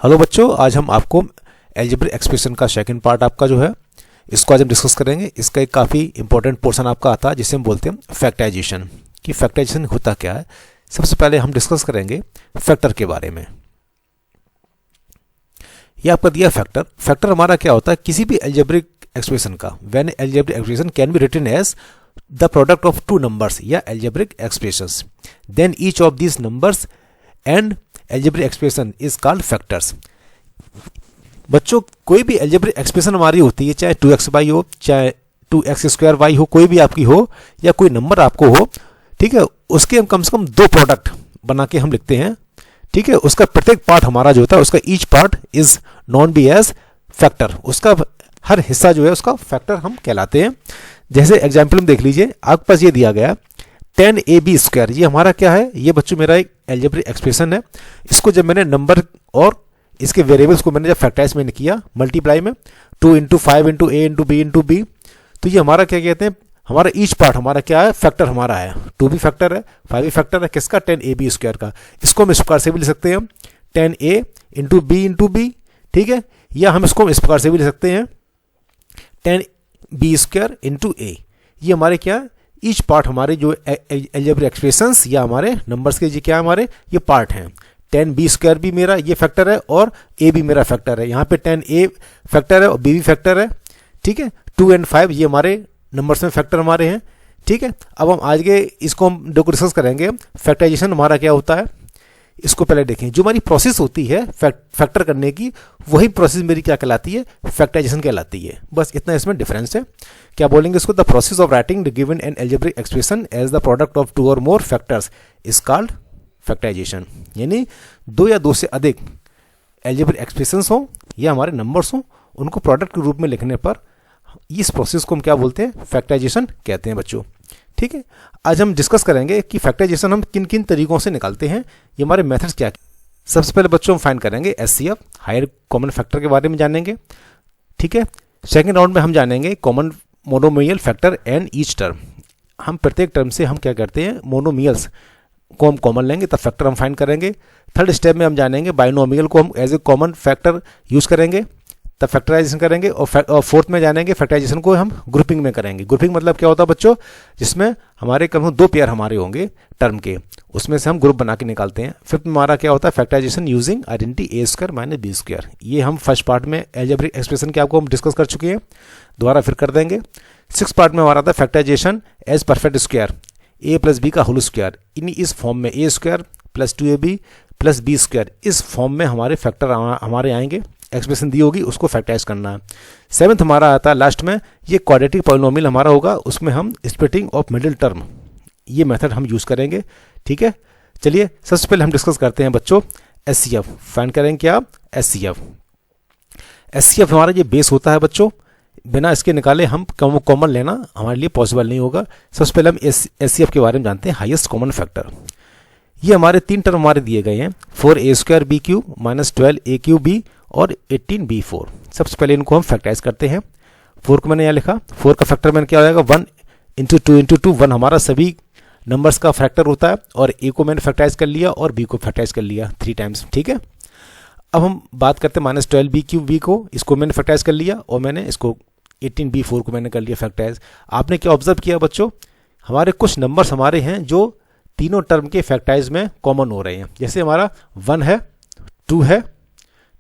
Hello बच्चों, आज हम आपको अलजेब्रिक एक्सप्रेशन का सेकंड पार्ट आपका जो है इसको आज हम डिस्कस करेंगे। इसका एक काफ़ी इंपॉर्टेंट पोर्शन आपका आता है जिसे हम बोलते हैं फैक्टराइजेशन। कि फैक्टराइजेशन होता क्या है, सबसे पहले हम डिस्कस करेंगे फैक्टर के बारे में। ये आपका दिया फैक्टर। फैक्टर हमारा क्या होता है, किसी भी अलजेब्रिक एक्सप्रेशन का। When algebraic expression can be written as the product of two numbers या algebraic expressions, then each of these numbers and algebraic expression is called factors. बच्चों, कोई भी अलजेब्रिक एक्सप्रेशन हमारी होती है, चाहे 2xy हो, चाहे 2x² हो, कोई भी आपकी हो या कोई नंबर आपको हो, ठीक है, उसके हम कम से कम दो प्रोडक्ट बना के हम लिखते हैं। ठीक है, उसका प्रत्येक पार्ट हमारा जो होता है, उसका each part is known be as factor. उसका हर हिस्सा जो है उसका फैक्टर हम कहलाते हैं। जैसे एग्जाम्पल में देख लीजिए, आपके पास ये दिया गया 10ab²। ये हमारा क्या है, ये बच्चों मेरा एक अलजेब्रिक एक्सप्रेशन है। इसको जब मैंने नंबर और इसके वेरिएबल्स को मैंने जब फैक्टराइज मैंने किया मल्टीप्लाई में 2 × 5 × a × b × b, तो ये हमारा क्या कहते हैं, हमारा ईच पार्ट हमारा क्या है, फैक्टर हमारा है। 2 भी फैक्टर है, 5 भी फैक्टर है, किसका, 10ab² का। इसको हम इस प्रकार से भी लिख सकते हैं 10a × b × b, ठीक है, या हम इसको इस प्रकार से भी लिख सकते हैं 10b² × a। ये हमारे क्या, ईच पार्ट हमारे जो अलजेब्रिक एक्सप्रेशंस या हमारे नंबर्स के जी क्या हमारे ये पार्ट हैं। 10b² भी मेरा ये फैक्टर है और a भी मेरा फैक्टर है। यहाँ पे 10a फैक्टर है और b भी फैक्टर है। ठीक है, 2 और 5 ये हमारे नंबर्स में फैक्टर हमारे हैं। ठीक है, अब हम आज के इसको हम डिस्कस करेंगे। फैक्टराइजेशन हमारा क्या होता है, इसको पहले देखें। जो हमारी प्रोसेस होती है फैक्टर करने की, वही प्रोसेस मेरी क्या कहलाती है, फैक्टराइजेशन कहलाती है। बस इतना इसमें डिफरेंस है। क्या बोलेंगे इसको, the process of writing the given an algebraic expression as the product of 2 और more factors is called factorisation. यानी 2 या 2 से अधिक अलजेब्रिक एक्सप्रेशंस हो या हमारे नंबर्स हो, उनको प्रोडक्ट के रूप में लिखने पर इस प्रोसेस को हम क्या बोलते हैं, फैक्टराइजेशन कहते हैं बच्चों। ठीक है, आज हम डिस्कस करेंगे कि फैक्टराइजेशन हम किन किन तरीकों से निकालते हैं, ये हमारे मेथड्स क्या। सबसे पहले बच्चों हम फाइंड करेंगे HCF, हायर कॉमन फैक्टर के बारे में जानेंगे। ठीक है, सेकेंड राउंड में हम जानेंगे common monomial factor and each term. हम प्रत्येक टर्म से हम क्या करते हैं, मोनोमियल्स को हम कॉमन लेंगे तब फैक्टर हम फाइंड करेंगे। थर्ड स्टेप में हम जानेंगे बाइनोमियल को हम as a common factor use करेंगे तब फैक्टराइजेशन करेंगे। और फोर्थ में जानेंगे फैक्टराइजेशन को हम ग्रुपिंग में करेंगे। ग्रुपिंग मतलब क्या होता है बच्चों, जिसमें हमारे कम से कम 2 पेयर हमारे होंगे टर्म के, उसमें से हम ग्रुप बना के निकालते हैं। फिफ्थ में हमारा क्या होता है, factorisation using identity a² - b²। ये हम फर्स्ट पार्ट में अलजेब्रिक एक्सप्रेशन के आपको हम डिस्कस कर चुके हैं, दोबारा फिर कर देंगे। सिक्स पार्ट में हमारा था factorisation as perfect square, a + b का होल स्क्वायर। इन इस फॉर्म में a² + 2ab + b², इस फॉर्म में हमारे फैक्टर हमारे आएंगे। एक्सप्रेशन दी होगी उसको फैक्टराइज करना है। सेवन्थ हमारा आता है लास्ट में, ये क्वाड्रेटिक पॉलिनोमियल हमारा होगा, उसमें हम स्प्लिटिंग ऑफ मिडिल टर्म ये मेथड हम यूज करेंगे। ठीक है, चलिए सबसे पहले हम डिस्कस करते हैं बच्चों HCF। फाइंड करेंगे क्या, HCF। HCF हमारा ये बेस होता है बच्चों, बिना इसके निकाले हम कॉमन लेना हमारे लिए पॉसिबल नहीं होगा। सबसे पहले हम HCF के बारे में जानते हैं, हाईएस्ट कॉमन फैक्टर। ये हमारे 3 टर्म हमारे दिए गए हैं, 4a² b³ - 12a³ और 18b4। सबसे पहले इनको हम फैक्टराइज करते हैं। 4 को मैंने यहाँ लिखा, 4 का फैक्टर मैंने क्या हो जाएगा, 1 × 2 × 2, 1 हमारा सभी नंबर्स का फैक्टर होता है। और a को मैंने फैक्टराइज कर लिया और b को फैक्टराइज कर लिया 3 टाइम्स। ठीक है, अब हम बात करते हैं -12b³ को, इसको मैंने फैक्टराइज कर लिया और मैंने इसको 18b4 को मैंने कर लिया फैक्टराइज। आपने क्या ऑब्जर्व किया बच्चों, हमारे कुछ नंबर्स हमारे हैं जो तीनों टर्म के फैक्टराइज में कॉमन हो रहे हैं। जैसे हमारा 1 है, 2 है,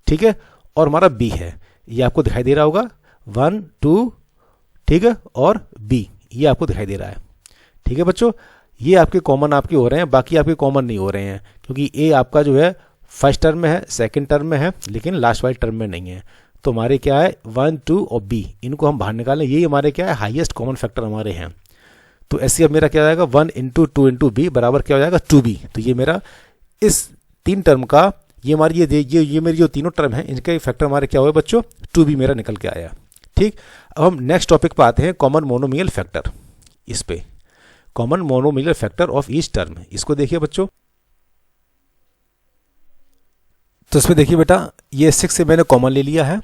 ठीक है, और हमारा b है। ये आपको दिखाई दे रहा होगा 1 2, ठीक है, और b ये आपको दिखाई दे रहा है। ठीक है बच्चों, ये आपके कॉमन आपके हो रहे हैं, बाकी आपके कॉमन नहीं हो रहे हैं, क्योंकि a आपका जो है फर्स्ट टर्म में है, सेकंड टर्म में है, लेकिन लास्ट वाले टर्म में नहीं है। तो हमारे क्या है 1 2 और b, इनको हम बाहर निकालें, ये हमारे क्या है हाईएस्ट कॉमन फैक्टर हमारे हैं। तो HCF मेरा क्या हो जाएगा, 1 × 2 × b बराबर क्या हो जाएगा 2b। तो ये मेरा इस 3 टर्म का, ये हमारी ये मेरी जो तीनों टर्म हैं इनका फैक्टर हमारे क्या हुआ बच्चों, 2b मेरा निकल के आया। ठीक, अब हम नेक्स्ट टॉपिक पे आते हैं, कॉमन मोनोमियल फैक्टर। इस पे common monomial factor of each term, इसको देखिए बच्चों। तो इसमें देखिए बेटा, ये 6 से मैंने कॉमन ले लिया है,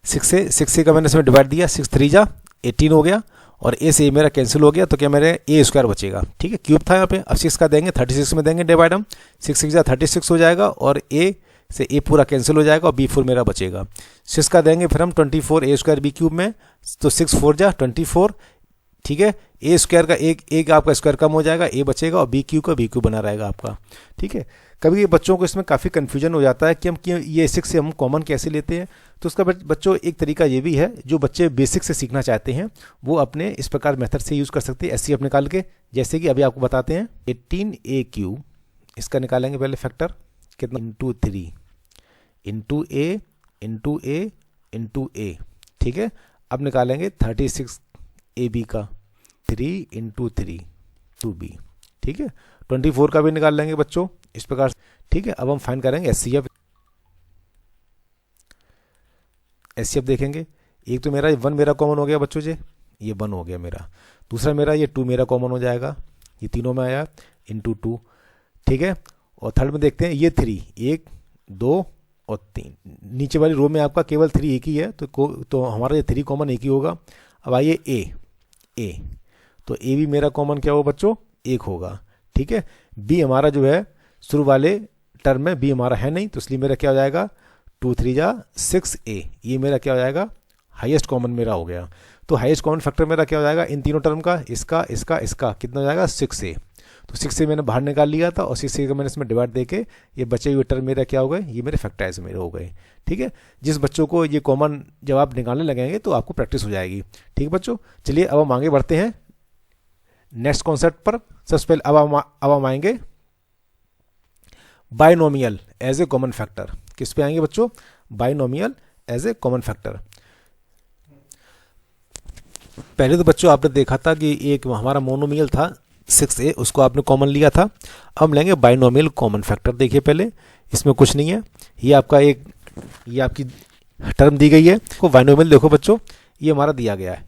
6 से का मैंने इसमें डिवाइड दिया, 6 3 जा 18 हो गया, और a से मेरा कैंसिल हो गया, तो क्या मेरे a² बचेगा। ठीक है, क्यूब था यहाँ पे, अब 6 का देंगे 36 में देंगे डिवाइड हम, 6 6 जा 36 हो जाएगा, और a से ए पूरा कैंसिल हो जाएगा और बी फोर मेरा बचेगा। 6 का देंगे फिर हम 24 ए स्क्वायर बी क्यूब में, तो 6 4 जा 24, ठीक है। ए स्क्वायर का एक आपका स्क्वायर कम हो जाएगा, ए बचेगा और बी क्यू का बी क्यू बना रहेगा आपका, ठीक है। कभी बच्चों को इसमें काफ़ी कन्फ्यूजन हो जाता है कि हम ये 6 से हम कॉमन कैसे लेते हैं। तो उसका बच्चों एक तरीका ये भी है, जो बच्चे बेसिक से सीखना चाहते हैं वो अपने इस प्रकार मेथड से यूज़ कर सकते हैं एचसीएफ निकाल के। जैसे कि अभी आपको बताते हैं 18a क्यूब, इसका निकालेंगे पहले फैक्टर कितना, इंटू 3 इंटू ए इंटू ए इंटू ए, ठीक है। अब निकालेंगे 36ab का 3 इंटू 3 2b, ठीक है। 24 का भी निकाल लेंगे बच्चों इस प्रकार, ठीक है। अब हम फाइंड करेंगे एचसीएफ देखेंगे। एक तो मेरा 1 मेरा कॉमन हो गया बच्चों जी, ये 1 हो गया मेरा। दूसरा मेरा ये 2 मेरा कॉमन हो जाएगा, ये तीनों में आया इंटू 2, ठीक है। और थर्ड में देखते हैं ये 3, 1 2 और 3, नीचे वाली रो में आपका केवल 3 एक ही है, तो हमारा ये 3 कॉमन एक ही होगा। अब आइए ए, तो ए भी मेरा कॉमन क्या होगा बच्चों, 1 होगा, ठीक है। बी हमारा जो है शुरू वाले टर्म में बी हमारा है नहीं, तो इसलिए मेरा क्या हो जाएगा 2 3 जा 6a, ये मेरा क्या हो जाएगा हाईएस्ट कॉमन मेरा हो गया। तो हाईएस्ट कॉमन फैक्टर मेरा क्या हो जाएगा इन तीनों टर्म का, इसका कितना हो जाएगा 6a। तो 6 से मैंने बाहर निकाल लिया था और 6 का मैंने इसमें डिवाइड देके ये बचे हुए टर्म मेरा क्या हो गए, ये मेरे फैक्टराइज मेरे हो गए, ठीक है। जिस बच्चों को ये कॉमन जब आप निकालने लगेंगे तो आपको प्रैक्टिस हो जाएगी, ठीक है बच्चों। चलिए अब हम आगे बढ़ते हैं नेक्स्ट कॉन्सेप्ट पर। सबसे पहले अब हम आएंगे binomial as a common factor. किस पे आएंगे बच्चों, binomial as a common factor. पहले तो बच्चों आपने देखा था कि एक हमारा मोनोमियल था 6a, उसको आपने कॉमन लिया था। अब हम लेंगे बाइनोमियल कॉमन फैक्टर। देखिए पहले इसमें कुछ नहीं है, ये आपकी टर्म दी गई है। को बाइनोमियल देखो बच्चों, ये हमारा दिया गया है,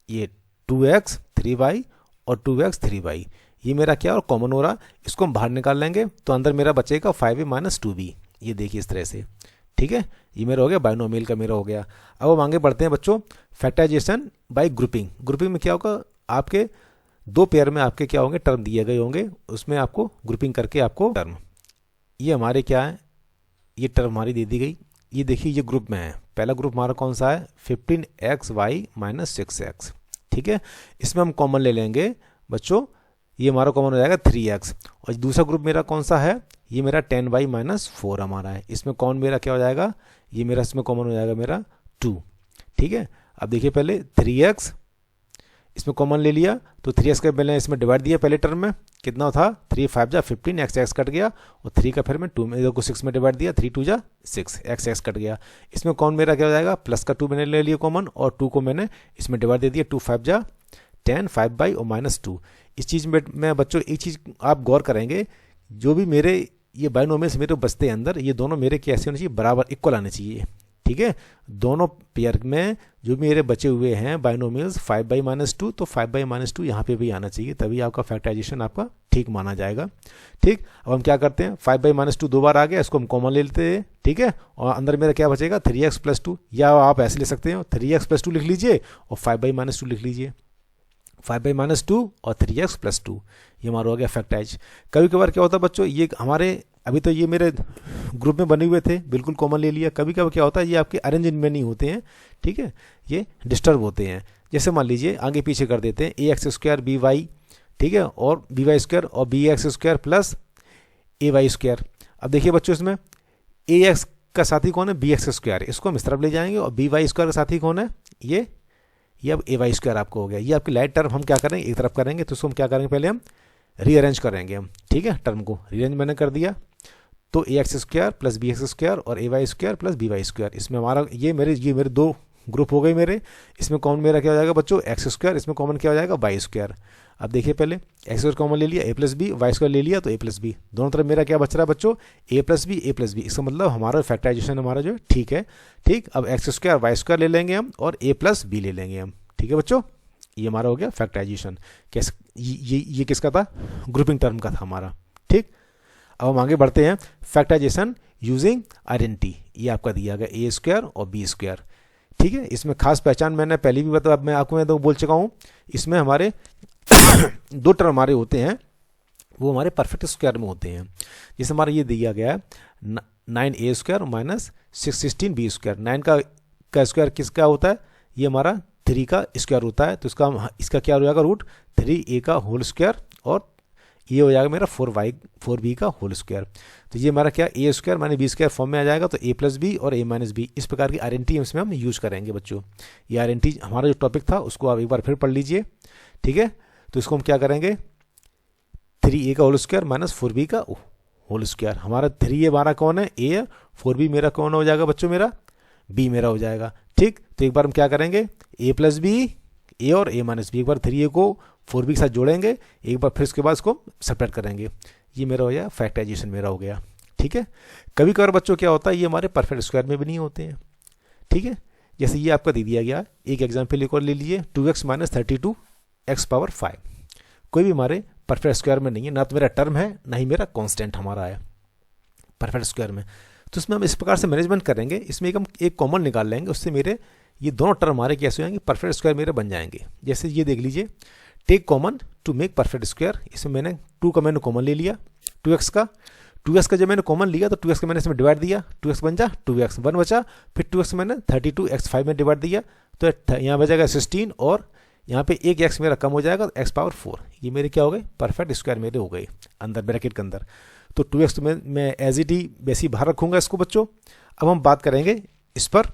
ये 2x 3y और 2x 3y, ये मेरा क्या और कॉमन हो रहा, इसको हम बाहर निकाल लेंगे तो अंदर मेरा बचेगा 5a माइनस 2b, ये देखिए इस तरह से, ठीक है। ये मेरा हो गया बाइनोमियल का मेरा हो गया। अब हम आगे बढ़ते हैं बच्चों फैक्टराइजेशन बाय ग्रुपिंग। ग्रुपिंग में क्या होगा, आपके 2 पेयर में आपके क्या होंगे टर्म दिए गए होंगे, उसमें आपको ग्रुपिंग करके आपको टर्म, ये हमारे क्या है, ये टर्म हमारी दे दी गई। ये देखिए ये ग्रुप में है, पहला ग्रुप हमारा कौन सा है 15xy माइनस 6x, ठीक है। इसमें हम कॉमन ले लेंगे बच्चों, ये हमारा कॉमन हो जाएगा 3x। और दूसरा ग्रुप मेरा कौन सा है, ये मेरा 10y माइनस 4 हमारा है, इसमें कौन मेरा क्या हो जाएगा, ये मेरा इसमें कॉमन हो जाएगा मेरा 2, ठीक है। अब देखिए पहले 3x इसमें कॉमन ले लिया, तो 3x का पहले इसमें डिवाइड दिया पहले टर्म में, कितना था 3 5 जा 15, x कट गया, और 3 का फिर मैं 2 में को 6 में डिवाइड दिया, 3 2 जा 6, x कट गया। इसमें कौन मेरा क्या हो जाएगा, प्लस का 2 मैंने ले लिया कॉमन, और 2 को मैंने इसमें डिवाइड दे दिया, 2 5 जा 10 5 बाई और माइनस 2। इस चीज़ में मैं बच्चों एक चीज़ आप गौर करेंगे, जो भी मेरे ये बाइनोमियल्स मेरे बचते हैं अंदर, ये दोनों मेरे कैसे होने चाहिए, बराबर इक्वल आने चाहिए, ठीक है। दोनों पेयर में जो भी मेरे बचे हुए हैं बाइनोमियल्स 5 बाई माइनस 2, तो 5 बाई माइनस 2 यहाँ पे भी आना चाहिए, तभी आपका फैक्टराइजेशन आपका ठीक माना जाएगा, ठीक। अब हम क्या करते हैं 5 बाई माइनस 2 2 बार आ गया, इसको हम कॉमन ले लेते हैं, ठीक है। और अंदर मेरा क्या बचेगा 3x प्लस 2, या आप ऐसे ले सकते हो 3x प्लस 2 लिख लीजिए और 5 बाई माइनस 2 लिख लीजिए, 5 बाई माइनस 2 और 3x प्लस 2, ये हमारा हो गया फैक्टराइज। कभी कभार क्या होता है बच्चों, ये हमारे अभी तो ये मेरे ग्रुप में बने हुए थे, बिल्कुल कॉमन ले लिया। कभी कभी क्या होता है ये आपके अरेंज में नहीं होते हैं, ठीक है, ये डिस्टर्ब होते हैं। जैसे मान लीजिए आगे पीछे कर देते हैं ax स्क्वायर by, ठीक है, और by स्क्वायर और bx square plus ay square. अब देखिए बच्चों इसमें ax का साथी कौन है bx स्क्वायर, इसको हम इस तरफ ले जाएंगे, और by स्क्वायर का साथी कौन है, ये अब ay स्क्वायर आपको हो गया। ये आपकी लाइट टर्म हम क्या करेंगे एक तरफ करेंगे, तो इसको हम क्या करेंगे पहले हम रीअरेंज करेंगे हम, ठीक है। टर्म को रीअरेंज मैंने कर दिया, तो ax square plus bx square और ay square plus by square, इसमें हमारा ये मेरे 2 ग्रुप हो गए मेरे। इसमें कॉमन मेरा क्या हो जाएगा बच्चों x स्क्वायर, इसमें कॉमन क्या हो जाएगा y स्क्वायर। अब देखिए पहले x स्क्वायर कॉमन ले लिया, a plus b, y square ले लिया तो a प्लस बी, दोनों तरफ मेरा क्या बच रहा है बच्चों a प्लस बी। इसका मतलब हमारा फैक्टराइजेशन हमारा जो है ठीक है, ठीक। अब x स्क्वायर y स्क्वायर ले लेंगे हम और a प्लस बी ले लेंगे हम, ठीक है बच्चों। ये हमारा हो गया फैक्टराइजेशन। कैसे ये किसका था, ग्रुपिंग टर्म का था हमारा, ठीक। अब हम आगे बढ़ते हैं फैक्टराइजेशन यूजिंग आइडेंटिटी। ये आपका दिया गया ए स्क्वायर और बी स्क्वायर, ठीक है। इसमें खास पहचान मैंने पहले भी बताया, अब मैं आपको तो बोल चुका हूँ। इसमें हमारे 2 टर्म हमारे होते हैं, वो हमारे परफेक्ट स्क्वायर में होते हैं। जैसे हमारा ये दिया गया है 9a² माइनस 16b²। 9 का स्क्वायर किसका होता है, ये हमारा 3 का स्क्वायर होता है, तो इसका क्या हो जाएगा रूट 3a का होल स्क्वायर, और ये हो जाएगा मेरा 4b का होल स्क्वायर। तो ये हमारा क्या a² माइनस b² फॉर्म में आ जाएगा, तो a प्लस बी और a माइनस बी, इस प्रकार की आइडेंटिटी इसमें हम यूज करेंगे बच्चों। ये आइडेंटिटी हमारा जो टॉपिक था उसको आप एक बार फिर पढ़ लीजिए, ठीक है। तो इसको हम क्या करेंगे, 3a का होल स्क्वायर माइनस 4b का होल स्क्वायर। हमारा 3a हमारा कौन है, a है, 4b मेरा कौन हो जाएगा बच्चों, मेरा b मेरा हो जाएगा, ठीक। तो एक बार हम क्या करेंगे, a प्लस बी, a और a माइनस बी, एक बार 3a को 4b के साथ जोड़ेंगे, एक बार फिर उसके बाद इसको सेपरेट करेंगे, ये मेरा हो जाएगा फैक्टराइजेशन मेरा हो गया, ठीक है। कभी कभार बच्चों क्या होता है, ये हमारे परफेक्ट स्क्वायर में भी नहीं होते हैं, ठीक है। जैसे ये आपका दे दिया गया, एक एग्जाम्पल एक और ले लीजिए, 2x माइनस 32 x पावर 5, कोई भी हमारे परफेक्ट स्क्वायर में नहीं है, ना तो मेरा टर्म है ना ही मेरा कांस्टेंट हमारा है परफेक्ट स्क्वायर में। तो इसमें हम इस प्रकार से मैनेजमेंट करेंगे, इसमें हम एक कॉमन निकाल लेंगे, उससे मेरे ये दोनों टर्म हमारे कैसे हो जाएंगे, परफेक्ट स्क्वायर मेरे बन जाएंगे। जैसे ये देख लीजिए, take common to make perfect square, इसमें मैंने 2 का मैंने कॉमन ले लिया, 2x का जब मैंने कॉमन लिया तो 2x का मैंने इसमें डिवाइड दिया, 2x बन जा 2x, 1 बचा, फिर 2x मैंने 32x5 में डिवाइड दिया, तो यहाँ बचेगा 16, और यहाँ पे एक x मेरा कम हो जाएगा, तो x पावर 4, ये मेरे क्या हो गए, परफेक्ट स्क्वायर मेरे हो गए अंदर ब्रैकेट के अंदर। तो 2x तो मैं एज इट ही वैसे ही बाहर रखूँगा इसको बच्चों। अब हम बात करेंगे इस पर,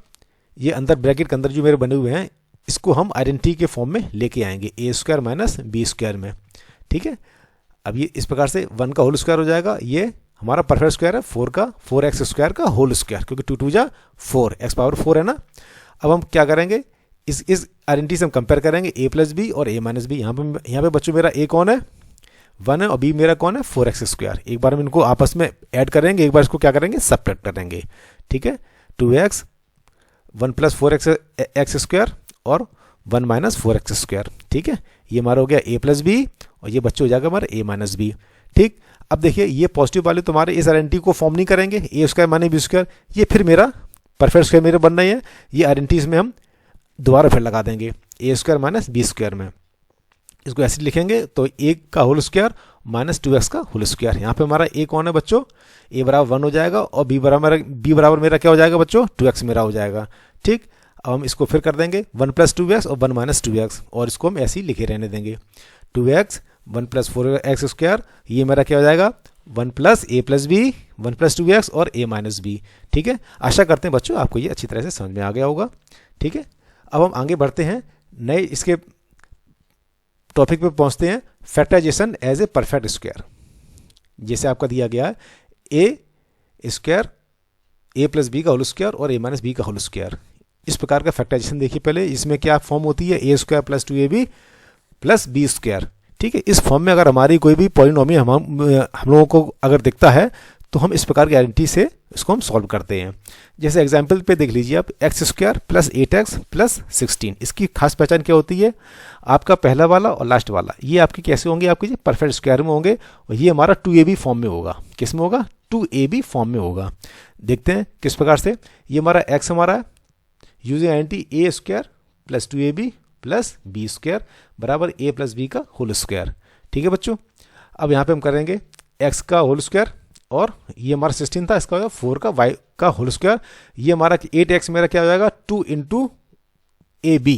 ये अंदर ब्रैकेट के अंदर जो मेरे बने हुए हैं, इसको हम आइडेंटिटी के फॉर्म में लेके आएंगे, a² माइनस b² में, ठीक है। अब ये इस प्रकार से 1 का होल स्क्वायर हो जाएगा, ये हमारा परफेक्ट स्क्वायर है 4x² का होल स्क्वायर, क्योंकि 2 2 जा 4, x पावर 4 है ना। अब हम क्या करेंगे, इस आइडेंटिटी से हम कंपेयर करेंगे a प्लस बी और a माइनस बी। यहाँ पे बच्चों मेरा a कौन है, 1 है, और b मेरा कौन है 4x²। एक बार हम इनको आपस में ऐड करेंगे, एक बार इसको क्या करेंगे, सबट्रैक्ट करेंगे, ठीक है। 2x 1 प्लस 4x² और 1 माइनस 4x², ठीक है। ये हमारा हो गया a प्लस बी, और ये बच्चे हो जाएगा हमारे a माइनस बी, ठीक। अब देखिए, ये पॉजिटिव वाले तुम्हारे इस आइडेंटिटी को फॉर्म नहीं करेंगे, a² माइनस b², ये फिर मेरा परफेक्ट स्क्वायर मेरे बन रही है, ये आइडेंटिटीज में हम दोबारा फिर लगा देंगे a² माइनस b², में इसको ऐसे लिखेंगे, तो 1 का होल स्क्वायर माइनस 2x का होल स्क्वायर। यहाँ पे हमारा a कौन है बच्चों, a बराबर 1 हो जाएगा, और b बराबर मेरा क्या हो जाएगा बच्चों, 2x मेरा हो जाएगा, ठीक। अब हम इसको फिर कर देंगे 1 प्लस 2x और 1 माइनस 2x, और इसको हम ऐसे ही लिखे रहने देंगे, 2x 1 प्लस 4x², ये मेरा क्या हो जाएगा 1 plus a plus b, 1 plus 2x और a माइनस बी, ठीक है। आशा करते हैं बच्चों आपको ये अच्छी तरह से समझ में आ गया होगा, ठीक है। अब हम आगे बढ़ते हैं, नए इसके टॉपिक पे पहुंचते हैं, factorisation as a perfect square. जैसे आपका दिया गया है a² a प्लस बी का होल स्क्वायर और a माइनस बी का होल स्क्वायर, इस प्रकार का फैक्टराइजेशन देखिए पहले, इसमें क्या फॉर्म होती है, a² plus 2ab plus b², ठीक है। इस फॉर्म में अगर हमारी कोई भी पॉलिनोमियल हम लोगों को अगर दिखता है, तो हम इस प्रकार की आइडेंटिटी से इसको हम सॉल्व करते हैं। जैसे एग्जाम्पल पे देख लीजिए आप, x² प्लस 8x प्लस 16, इसकी खास पहचान क्या होती है, आपका पहला वाला और लास्ट वाला ये आपके कैसे होंगे, आपके परफेक्ट स्क्वायर में होंगे, और ये हमारा 2ab फॉर्म में होगा। किस में होगा, 2ab फॉर्म में होगा। देखते हैं किस प्रकार से, ये हमारा x हमारा using identity a² plus 2ab plus b² बराबर a प्लस b का होल स्क्वायर, ठीक है बच्चों। अब यहाँ पे हम करेंगे x का होल स्क्वायर, और ये हमारा 16 था, इसका होगा 4 का y का होल स्क्वायर, ये हमारा 8x मेरा क्या हो जाएगा 2 into ab,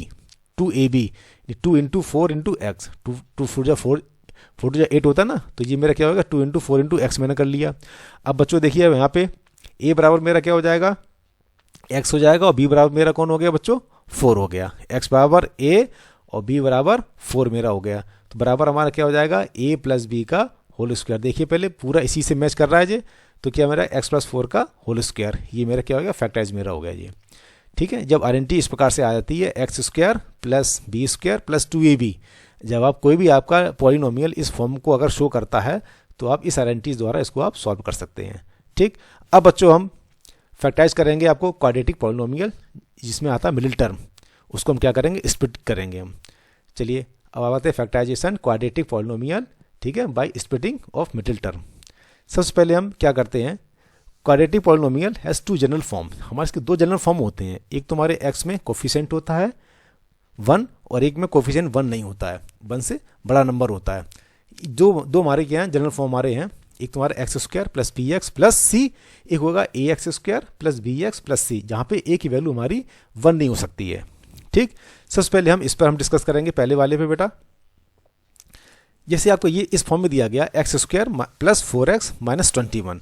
2 into 4 into x, 2 4 जा 8 होता है ना, तो ये मेरा क्या होगा 2 इंटू 4 इंटू x मैंने कर लिया। अब बच्चों देखिए यहाँ पे a बराबर मेरा क्या हो जाएगा, x हो जाएगा, और b बराबर मेरा कौन हो गया बच्चों, 4 हो गया, x बराबर a और b बराबर 4 मेरा हो गया, तो बराबर हमारा क्या हो जाएगा a प्लस बी का होल स्क्वायर। देखिए पहले पूरा इसी से मैच कर रहा है जी, तो क्या मेरा x प्लस 4 का होल स्क्वायर, ये मेरा क्या हो गया फैक्टराइज मेरा हो गया जी, ठीक है। जब आइडेंटिटी इस प्रकार से आ जाती है x² plus b² plus 2ab, जब आप कोई भी आपका पॉलिनोमियल इस फॉर्म को अगर शो करता है, तो आप इस आइडेंटिटी द्वारा इसको आप सॉल्व कर सकते हैं, ठीक। अब बच्चों हम फैक्टराइज करेंगे आपको क्वाड्रेटिक पॉलिनोमियल, जिसमें आता है मिडिल टर्म, उसको हम क्या करेंगे, स्प्लिट करेंगे हम। चलिए अब आते हैं फैक्टराइजेशन क्वाड्रेटिक पॉलिनोमियल, ठीक है, by splitting of middle term. सबसे पहले हम क्या करते हैं, quadratic polynomial has 2 general form, हमारे इसके 2 जनरल फॉर्म होते हैं, एक तो हमारे x में कोफिशिएंट होता है 1, और एक में कोफिशिएंट 1 नहीं होता है, 1 से बड़ा नंबर होता है। दो हमारे क्या हैं जनरल फॉर्म हमारे हैं, एक तुम्हारा X square plus B X plus C, एक होगा A X square plus B X plus C, जहाँ पे ए की वैल्यू हमारी 1 नहीं हो सकती है। ठीक, सबसे पहले हम इस पर डिस्कस करेंगे पहले वाले पे बेटा। जैसे आपको ये इस फॉर्म में दिया गया x square plus 4x minus 21,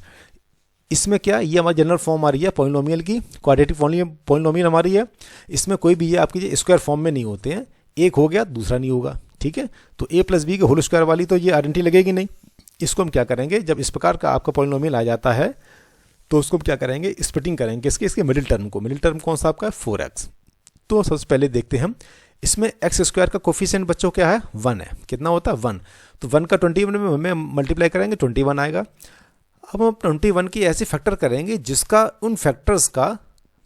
इसमें क्या ये हमारी जनरल फॉर्म आ रही है पॉलिनोमियल की, क्वाड्रेटिक पॉलिनोमियल हमारी है। इसमें कोई भी ये आपकी स्क्वायर फॉर्म में नहीं होते हैं, एक हो गया दूसरा नहीं होगा। ठीक है, तो ए प्लस बी के होल स्क्वायर वाली तो ये आइडेंटिटी लगेगी नहीं। इसको हम क्या करेंगे, जब इस प्रकार का आपका पॉलिनोमियल आ जाता है तो उसको हम क्या करेंगे, स्प्लिटिंग करेंगे इसके मिडिल टर्म को। मिडिल टर्म कौन सा आपका है 4x। तो सबसे पहले देखते हैं हम इसमें एक्स स्क्वायर का कोफिशिएंट बच्चों क्या है 1 है। कितना होता है 1, तो 1 का 21 में हमें मल्टीप्लाई करेंगे 21 आएगा। अब हम 21 की ऐसे फैक्टर करेंगे जिसका उन फैक्टर्स का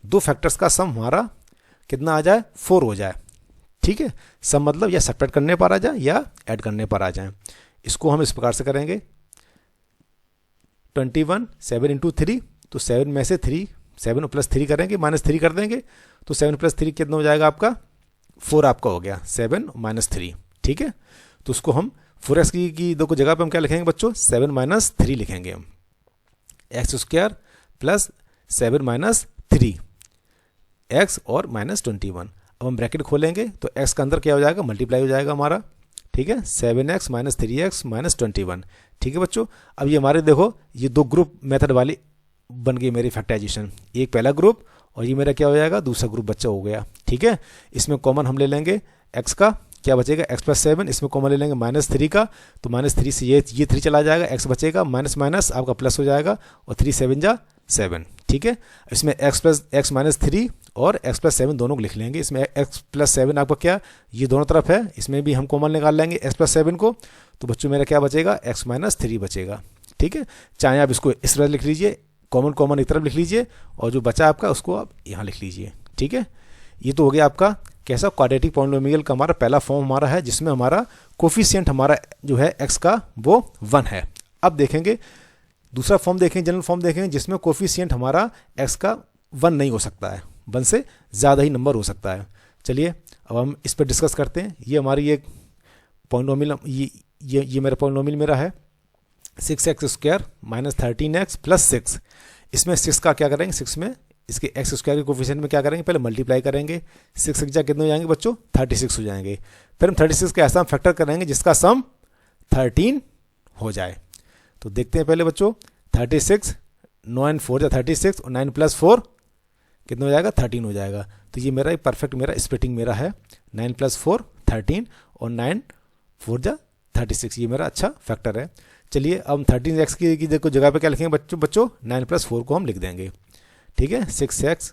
2 फैक्टर्स का सम हमारा कितना आ जाए 4 हो जाए। ठीक है, सम मतलब या सब्ट्रैक्ट करने पर आ जाए या ऐड करने पर आ जाए। इसको हम इस प्रकार से करेंगे 21 7 इंटू 3, तो 7 में से 3 7 प्लस 3 करेंगे माइनस 3 कर देंगे, तो 7 प्लस 3 कितना हो जाएगा आपका 4 आपका हो गया 7 माइनस 3। ठीक है, तो उसको हम 4x की दो जगह पे हम क्या लिखेंगे बच्चों 7 माइनस 3 लिखेंगे हम, x square plus 7 minus 3 x और माइनस 21। अब हम ब्रैकेट खोलेंगे तो x का अंदर क्या हो जाएगा मल्टीप्लाई हो जाएगा हमारा। ठीक है, 7x माइनस 3x माइनस 21। ठीक है बच्चों, अब ये हमारे देखो ये 2 ग्रुप मेथड वाली बन गई मेरी फैक्टराइजेशन, एक पहला ग्रुप और ये मेरा क्या हो जाएगा दूसरा ग्रुप बच्चा हो गया। ठीक है, इसमें कॉमन हम ले लेंगे x का, क्या बचेगा x प्लस 7, इसमें कॉमन ले लेंगे माइनस 3 का, तो माइनस 3 से ये 3 चला जाएगा, x बचेगा माइनस माइनस आपका प्लस हो जाएगा और 3 7 जा 7। ठीक है, इसमें x माइनस 3 और x प्लस 7 दोनों को लिख लेंगे। इसमें x प्लस 7 आपका क्या ये दोनों तरफ है, इसमें भी हम कॉमन निकाल लेंगे x प्लस 7 को, तो बच्चों मेरा क्या बचेगा x माइनस 3 बचेगा। ठीक है, चाहे आप इसको इस तरह लिख लीजिए, कॉमन एक तरफ लिख लीजिए और जो बचा आपका उसको आप यहाँ लिख लीजिए। ठीक है, ये तो हो गया आपका कैसा क्वाड्रेटिक पॉलिनोमियल का हमारा पहला फॉर्म हमारा है, जिसमें हमारा कोफिशिएंट हमारा जो है x का वो 1 है। अब देखेंगे दूसरा फॉर्म, देखेंगे जनरल फॉर्म देखेंगे जिसमें कोफिशिएंट हमारा x का 1 नहीं हो सकता है, 1 से ज़्यादा ही नंबर हो सकता है। चलिए अब हम इस पर डिस्कस करते हैं। ये हमारी एक पॉलिनोमियल, ये मेरा पॉलिनोमियल मेरा है 6x square minus 13x plus 6। इसमें 6 का क्या करेंगे, 6 में इसके एक्स स्क्वायर के कोफिशिएंट में क्या करेंगे पहले मल्टीप्लाई करेंगे, 6 जा कितने हो जाएंगे बच्चों 36 हो जाएंगे। फिर हम 36 का ऐसा फैक्टर करेंगे जिसका सम 13 हो जाए। तो देखते हैं पहले बच्चों 36 9 and 4 जा 36 और 9 प्लस 4 कितना हो जाएगा 13 हो जाएगा। तो ये मेरा एक परफेक्ट मेरा स्प्लिटिंग मेरा है 9 प्लस 4 13 और 9 4 जा 36, ये मेरा अच्छा फैक्टर है। चलिए अब हम 13x की देखो जगह पे क्या लिखेंगे बच्चों 9 प्लस 4 को हम लिख देंगे। ठीक है, 6x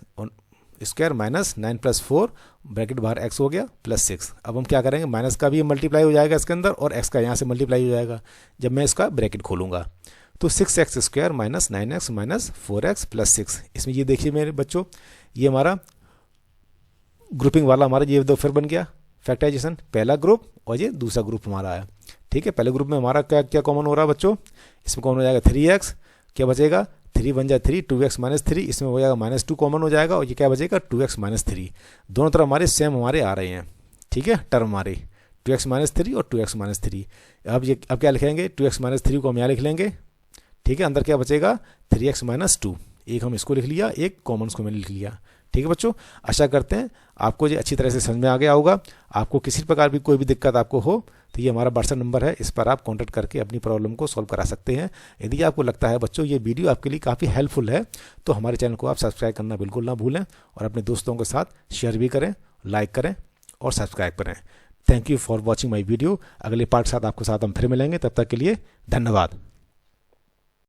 square minus 9 plus 4 bracket बाहर x हो गया प्लस 6। अब हम क्या करेंगे माइनस का भी मल्टीप्लाई हो जाएगा इसके अंदर और x का यहाँ से मल्टीप्लाई हो जाएगा जब मैं इसका ब्रैकेट खोलूँगा। तो 6x square minus 9x minus 4x plus 6। इसमें ये देखिए मेरे बच्चों ये हमारा ग्रुपिंग वाला हमारा ये दो फिर बन गया फैक्टराइजेशन, पहला ग्रुप और ये दूसरा ग्रुप हमारा है। ठीक है, पहले ग्रुप में हमारा क्या क्या कॉमन हो रहा है बच्चों, इसमें कॉमन हो जाएगा 3x, क्या बचेगा 3 1 जा 3 2x माइनस 3, इसमें हो जाएगा माइनस 2 कॉमन हो जाएगा और ये क्या बचेगा 2x माइनस 3। दोनों तरफ हमारे सेम हमारे आ रहे हैं। ठीक है, टर्म हमारे 2x माइनस 3 और 2x माइनस 3। अब क्या लिखेंगे 2x माइनस 3 को हम यहाँ लिख लेंगे। ठीक है, अंदर क्या बचेगा 3x माइनस 2, एक हम इसको लिख लिया, एक कॉमन को मैंने लिख लिया। ठीक है बच्चों, आशा करते हैं आपको ये अच्छी तरह से समझ में आ गया होगा। आपको किसी प्रकार भी कोई भी दिक्कत आपको हो तो ये हमारा व्हाट्सएप नंबर है, इस पर आप कांटेक्ट करके अपनी प्रॉब्लम को सॉल्व करा सकते हैं। यदि आपको लगता है बच्चों ये वीडियो आपके लिए काफ़ी हेल्पफुल है तो हमारे चैनल को आप सब्सक्राइब करना बिल्कुल ना भूलें और अपने दोस्तों के साथ शेयर भी करें, लाइक करें और सब्सक्राइब करें। Thank you for watching my video. अगले पार्ट के साथ आपके साथ हम फिर मिलेंगे, तब तक के लिए धन्यवाद।